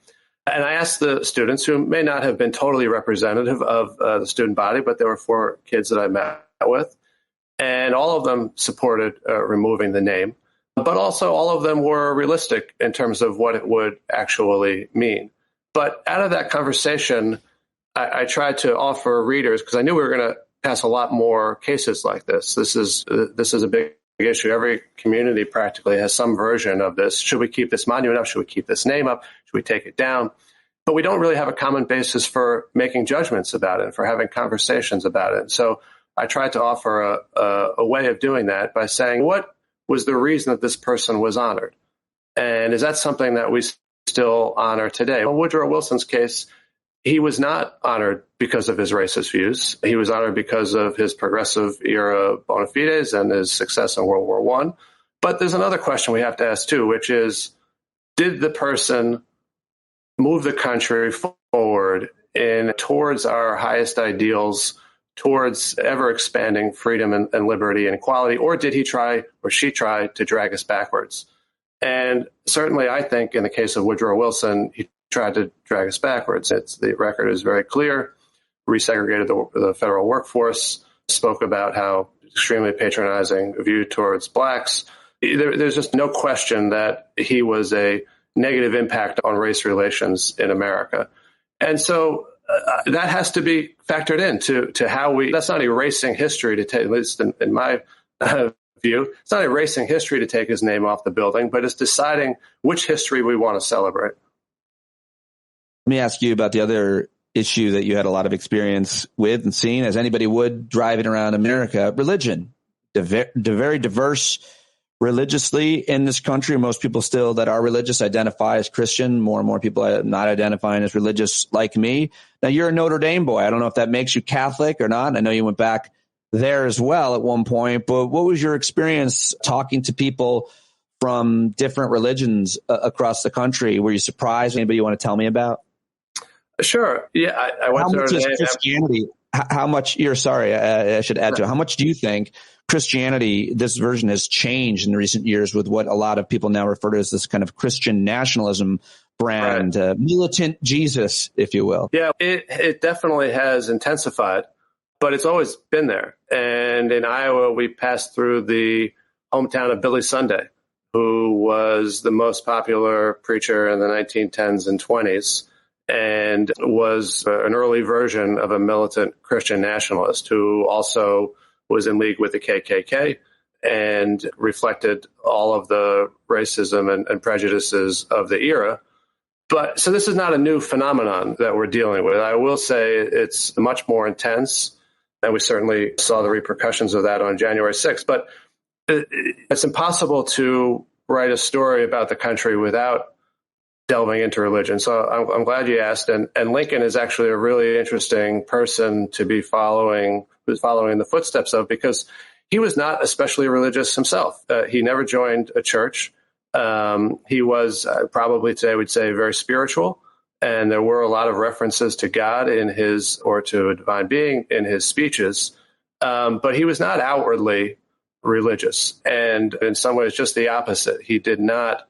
And I asked the students, who may not have been totally representative of the student body, but there were 4 kids that I met with. And all of them supported removing the name. But also all of them were realistic in terms of what it would actually mean. But out of that conversation, I tried to offer readers, because I knew we were going to pass a lot more cases like this. This is a big issue. Every community practically has some version of this. Should we keep this monument up? Should we keep this name up? Should we take it down? But we don't really have a common basis for making judgments about it and for having conversations about it. So I tried to offer a way of doing that by saying, what was the reason that this person was honored? And is that something that we still honor today? In Woodrow Wilson's case, he was not honored because of his racist views. He was honored because of his progressive era bona fides and his success in World War I. But there's another question we have to ask, too, which is, did the person move the country forward towards our highest ideals, towards ever-expanding freedom and liberty and equality, or did he try or she try to drag us backwards? And certainly I think in the case of Woodrow Wilson, he tried to drag us backwards. The record is very clear. Resegregated the federal workforce, spoke about how extremely patronizing view towards blacks. There's just no question that he was a negative impact on race relations in America. And so that has to be factored into how that's not erasing history to take, at least in my view, it's not erasing history to take his name off the building, but it's deciding which history we want to celebrate. Let me ask you about the other issue that you had a lot of experience with and seeing, as anybody would driving around America: religion. Very diverse religiously in this country. Most people still that are religious identify as Christian. More and more people are not identifying as religious like me. Now, you're a Notre Dame boy. I don't know if that makes you Catholic or not. I know you went back there as well at one point, but what was your experience talking to people from different religions across the country? Were you surprised? Anybody you want to tell me about? Sure. Yeah, I went to Notre Dame. Christianity? How much? I should add to it. How much do you think Christianity, this version, has changed in recent years with what a lot of people now refer to as this kind of Christian nationalism brand, militant Jesus, if you will? Yeah, it definitely has intensified, but it's always been there. And in Iowa, we passed through the hometown of Billy Sunday, who was the most popular preacher in the 1910s and 20s. And was an early version of a militant Christian nationalist who also was in league with the KKK and reflected all of the racism and prejudices of the era. But so this is not a new phenomenon that we're dealing with. I will say it's much more intense, and we certainly saw the repercussions of that on January 6th. But it's impossible to write a story about the country without delving into religion. So I'm glad you asked. And Lincoln is actually a really interesting person to be following the footsteps of, because he was not especially religious himself. He never joined a church. He was probably today would say very spiritual. And there were a lot of references to God or to a divine being in his speeches. But he was not outwardly religious. And in some ways, just the opposite. He did not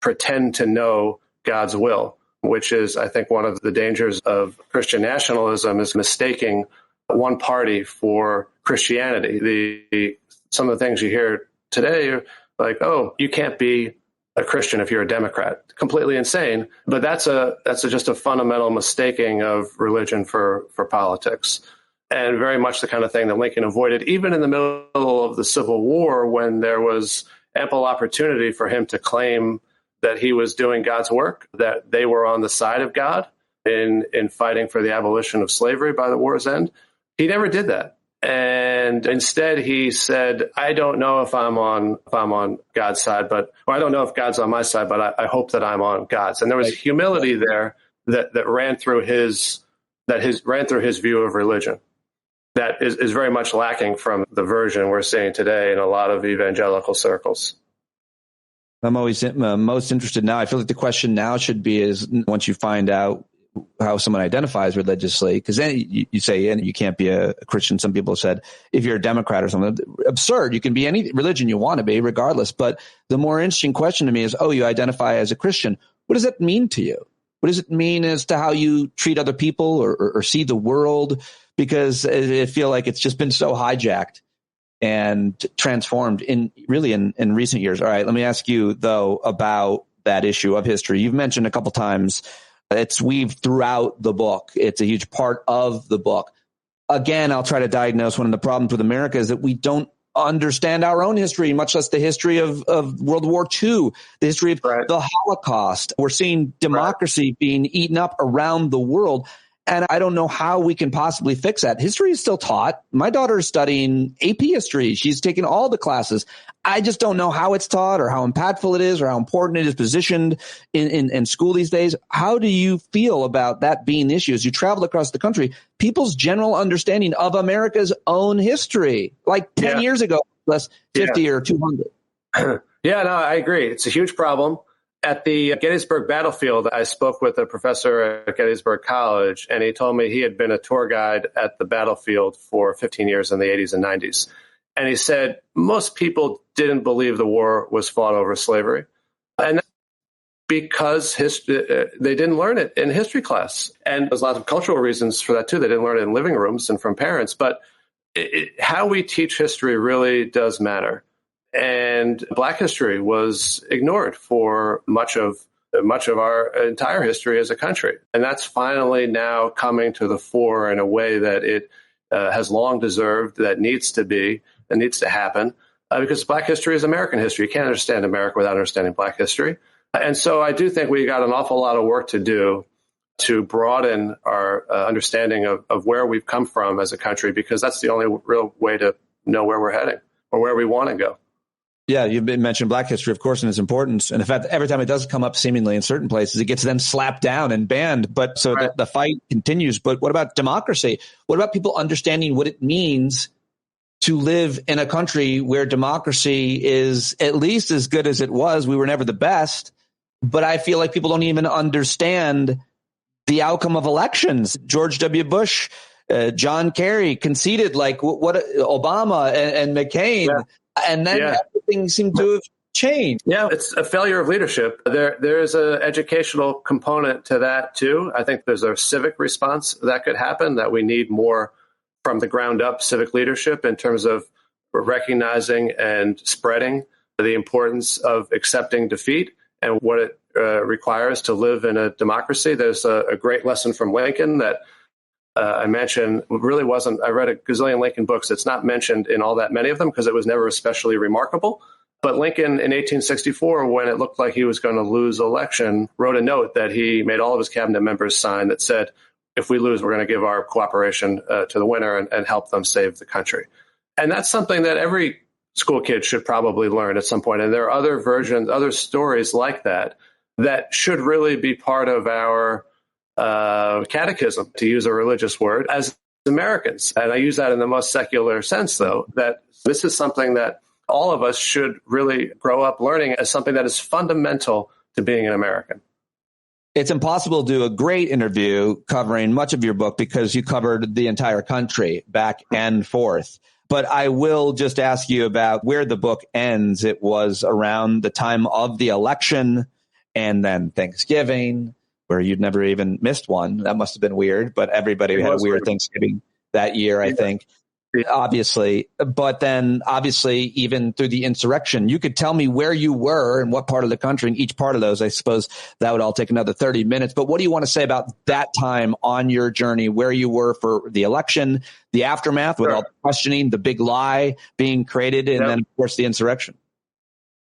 pretend to know God's will, which is, I think, one of the dangers of Christian nationalism, is mistaking one party for Christianity. Some of the things you hear today are like, oh, you can't be a Christian if you're a Democrat. Completely insane. But that's just a fundamental mistaking of religion for politics. And very much the kind of thing that Lincoln avoided, even in the middle of the Civil War, when there was ample opportunity for him to claim that he was doing God's work, that they were on the side of God in fighting for the abolition of slavery by the war's end. He never did that. And instead he said, I don't know if I'm on God's side, or I don't know if God's on my side, but I hope that I'm on God's. And there was humility there that ran through his view of religion. That is very much lacking from the version we're seeing today in a lot of evangelical circles. I'm always most interested now. I feel like the question now should be is, once you find out how someone identifies religiously, because then you say, and you can't be a Christian. Some people have said, if you're a Democrat or something, absurd. You can be any religion you want to be, regardless. But the more interesting question to me is, you identify as a Christian. What does that mean to you? What does it mean as to how you treat other people or see the world? Because I feel like it's just been so hijacked and transformed in recent years. All right, let me ask you, though, about that issue of history. You've mentioned a couple times it's weaved throughout the book. It's a huge part of the book. Again, I'll try to diagnose one of the problems with America is that we don't understand our own history, much less the history of World War II, the history of the Holocaust. We're seeing democracy being eaten up around the world. And I don't know how we can possibly fix that. History is still taught. My daughter is studying AP history. She's taken all the classes. I just don't know how it's taught or how impactful it is or how important it is positioned in school these days. How do you feel about that being the issue as you travel across the country? People's general understanding of America's own history, like 10 years ago, less 50 or 200. Yeah, no, I agree. It's a huge problem. At the Gettysburg battlefield, I spoke with a professor at Gettysburg College, and he told me he had been a tour guide at the battlefield for 15 years in the 80s and 90s. And he said most people didn't believe the war was fought over slavery. And because they didn't learn it in history class. And there's lots of cultural reasons for that, too. They didn't learn it in living rooms and from parents. But how we teach history really does matter. And Black history was ignored for much of our entire history as a country. And that's finally now coming to the fore in a way that it has long deserved, that needs to happen, because Black history is American history. You can't understand America without understanding Black history. And so I do think we got an awful lot of work to do to broaden our understanding of where we've come from as a country, because that's the only real way to know where we're heading or where we want to go. Yeah, you've mentioned Black history, of course, and its importance. And in fact, every time it does come up, seemingly in certain places, it gets then slapped down and banned. But so right. the fight continues. But what about democracy? What about people understanding what it means to live in a country where democracy is at least as good as it was? We were never the best, but I feel like people don't even understand the outcome of elections. George W. Bush, John Kerry conceded like what Obama and McCain. Yeah. And then everything seemed to have changed. Yeah, it's a failure of leadership. There's an educational component to that, too. I think there's a civic response that could happen, that we need more from the ground up civic leadership in terms of recognizing and spreading the importance of accepting defeat and what it requires to live in a democracy. There's a great lesson from Lincoln that I mentioned really wasn't. I read a gazillion Lincoln books. It's not mentioned in all that many of them because it was never especially remarkable. But Lincoln in 1864, when it looked like he was going to lose election, wrote a note that he made all of his cabinet members sign that said, if we lose, we're going to give our cooperation to the winner and help them save the country. And that's something that every school kid should probably learn at some point. And there are other versions, other stories like that should really be part of our catechism, to use a religious word, as Americans. And I use that in the most secular sense, though, that this is something that all of us should really grow up learning as something that is fundamental to being an American. It's impossible to do a great interview covering much of your book because you covered the entire country back and forth. But I will just ask you about where the book ends. It was around the time of the election and then Thanksgiving, where you'd never even missed one. That must have been weird, but everybody had a weird Thanksgiving that year, I think, obviously. But then obviously, even through the insurrection, you could tell me where you were and what part of the country, and each part of those, I suppose that would all take another 30 minutes. But what do you want to say about that time on your journey, where you were for the election, the aftermath with all the questioning, the big lie being created, and then, of course, the insurrection?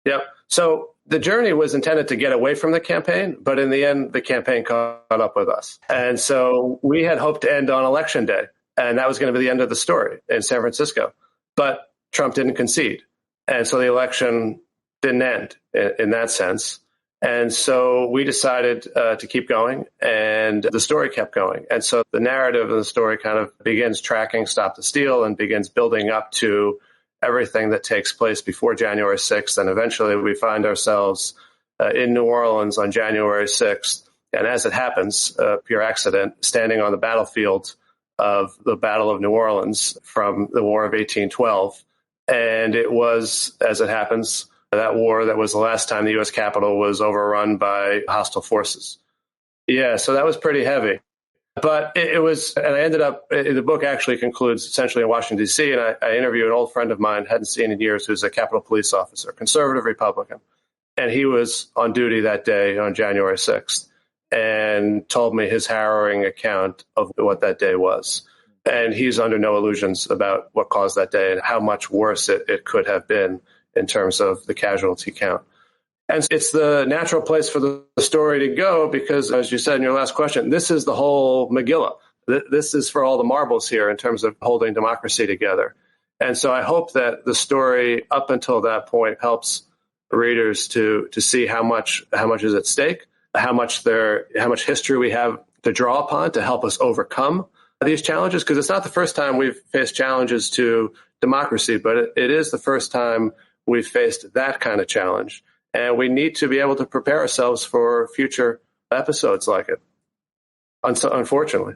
Yep. So the journey was intended to get away from the campaign, but in the end, the campaign caught up with us. And so we had hoped to end on Election Day, and that was going to be the end of the story in San Francisco. But Trump didn't concede. And so the election didn't end in that sense. And so we decided to keep going, and the story kept going. And so the narrative of the story kind of begins tracking Stop the Steal and begins building up to everything that takes place before January 6th. And eventually we find ourselves in New Orleans on January 6th. And as it happens, pure accident, standing on the battlefield of the Battle of New Orleans from the War of 1812. And it was, as it happens, that war that was the last time the U.S. Capitol was overrun by hostile forces. Yeah, so that was pretty heavy. But it was, and I ended up, the book actually concludes essentially in Washington, D.C., and I interview an old friend of mine, hadn't seen in years, who's a Capitol Police officer, conservative Republican. And he was on duty that day on January 6th and told me his harrowing account of what that day was. And he's under no illusions about what caused that day and how much worse it could have been in terms of the casualty count. And it's the natural place for the story to go because, as you said in your last question, this is the whole Megillah. This is for all the marbles here in terms of holding democracy together. And so I hope that the story up until that point helps readers to see how much is at stake, how much history we have to draw upon to help us overcome these challenges. Because it's not the first time we've faced challenges to democracy, but it is the first time we've faced that kind of challenge. And we need to be able to prepare ourselves for future episodes like it, unfortunately.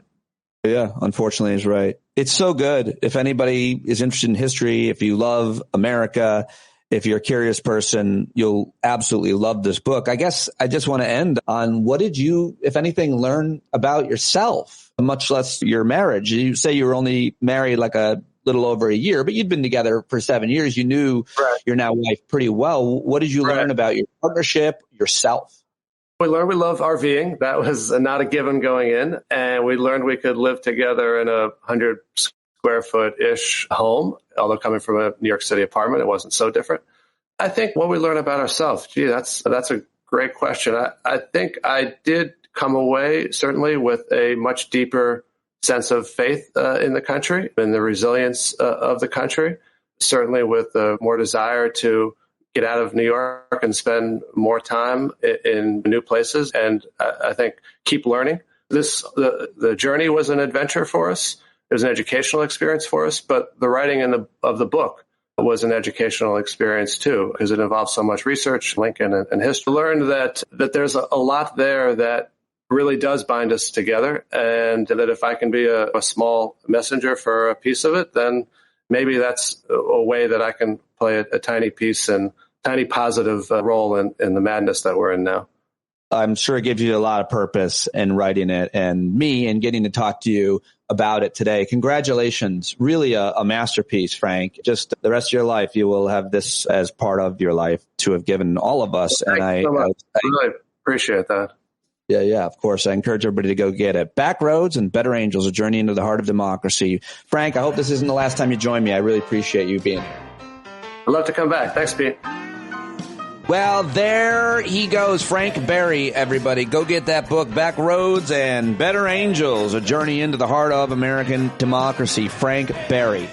Yeah, unfortunately is right. It's so good. If anybody is interested in history, if you love America, If you're a curious person, you'll absolutely love this book. I guess I just want to end on, what did you, if anything, learn about yourself, much less your marriage? You say you were only married like a little over a year, but you'd been together for 7 years. You knew your now wife pretty well. What did you learn about your partnership, yourself? We learned we love RVing. That was not a given going in. And we learned we could live together in a 100 square foot-ish home. Although coming from a New York City apartment, it wasn't so different. I think what we learn about ourselves, that's a great question. I think I did come away certainly with a much deeper sense of faith in the country and the resilience of the country, certainly with more desire to get out of New York and spend more time in new places. And I think keep learning. The journey was an adventure for us. It was an educational experience for us, but the writing of the book was an educational experience too, because it involved so much research, Lincoln and history. Learned that there's a lot there that really does bind us together, and that if I can be a small messenger for a piece of it, then maybe that's a way that I can play a tiny piece and tiny positive role in the madness that we're in now. I'm sure it gives you a lot of purpose in writing it, and me and getting to talk to you about it today. Congratulations. Really a masterpiece, Frank. Just the rest of your life, you will have this as part of your life to have given all of us. Well, I really appreciate that. Yeah, of course. I encourage everybody to go get it. Backroads and Better Angels, A Journey into the Heart of Democracy. Frank, I hope this isn't the last time you join me. I really appreciate you being here. I'd love to come back. Thanks, Pete. Well, there he goes, Frank Berry, everybody. Go get that book, Backroads and Better Angels, A Journey into the Heart of American Democracy. Frank Berry.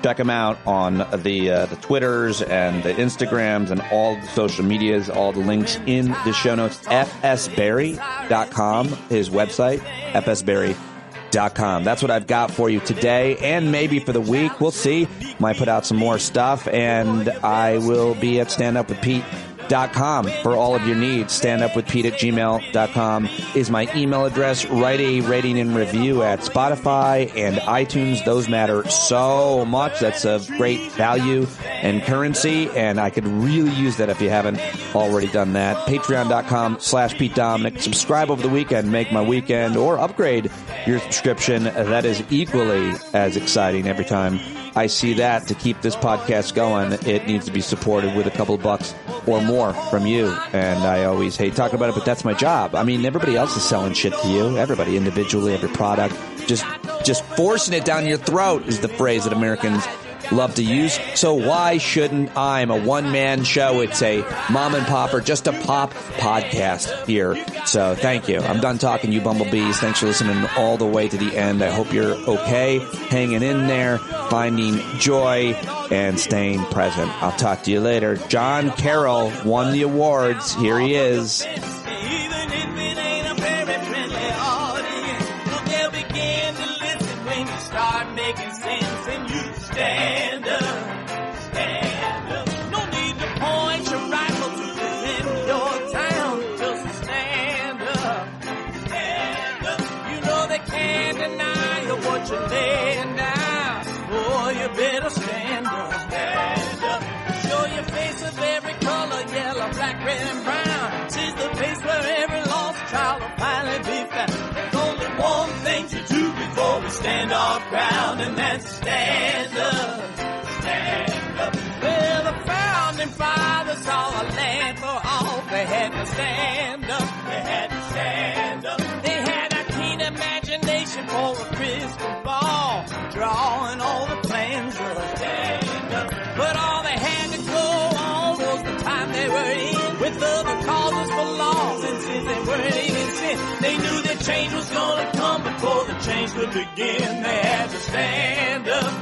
Check him out on the Twitters and the Instagrams and all the social medias, all the links in the show notes. fsberry.com, his website, fsberry.com. That's what I've got for you today and maybe for the week. We'll see. Might put out some more stuff, and I will be at standupwithpete.com for all of your needs. Standupwithpete@gmail.com is my email address. Write a rating and review at Spotify and iTunes. Those matter so much. That's of great value and currency, and I could really use that if you haven't already done that. Patreon.com/Pete Dominic. Subscribe over the weekend, make my weekend, or upgrade your subscription. That is equally as exciting every time I see that. To keep this podcast going, it needs to be supported with a couple of bucks or more from you. And I always hate talking about it, but that's my job. I mean, everybody else is selling shit to you. Everybody individually, every product. Just forcing it down your throat is the phrase that Americans love to use. So why shouldn't I? I'm a one-man show. It's a mom and pop or just a pop podcast here. So thank you. I'm done talking, you bumblebees. Thanks for listening all the way to the end. I hope you're okay, hanging in there, finding joy, and staying present. I'll talk to you later. John Carroll won the awards. Here he is. Stand up. No need to point your rifle to defend your town. Just stand up. Stand up. You know they can't deny you what you're laying down. Oh, you better stand up. Stand up. Show your face of every color, yellow, black, red, and brown. She's the place where every lost child will finally be found. There's only one thing to do before we stand our ground, and that's stand up. Stand up. Well, the founding fathers saw a land for all. They had to stand up. They had to stand up. They had a keen imagination for a crystal ball, drawing all the plans of stand up. But all they had to go on was the time they were in, with other causes for laws, and since they weren't even sin, they knew that change was gonna come before the change could begin. They had to stand up.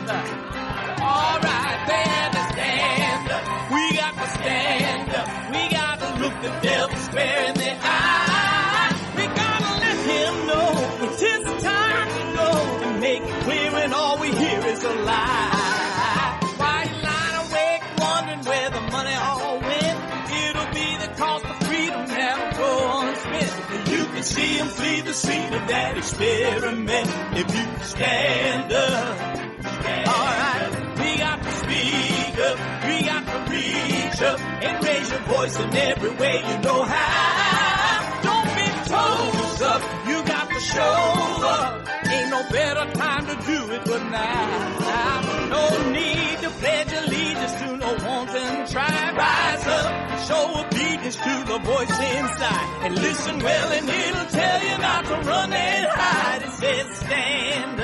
All right, they had to stand up. We got to stand up. We got to look the devil square in the eye. We gotta let him know it's his time to go, and make it clear when all we hear is a lie. Why you lying awake wondering where the money all went? It'll be the cost of freedom that'll go unspent. You can see him flee the scene of that experiment if you stand up. All right, we got to speak up. We got to reach up and raise your voice in every way you know how. Don't be toes up, you got to show up. Ain't no better time to do it but now. No need to pledge allegiance to no wanton tribe. Rise up and show obedience to the voice inside. And listen well and it'll tell you not to run and hide. It says stand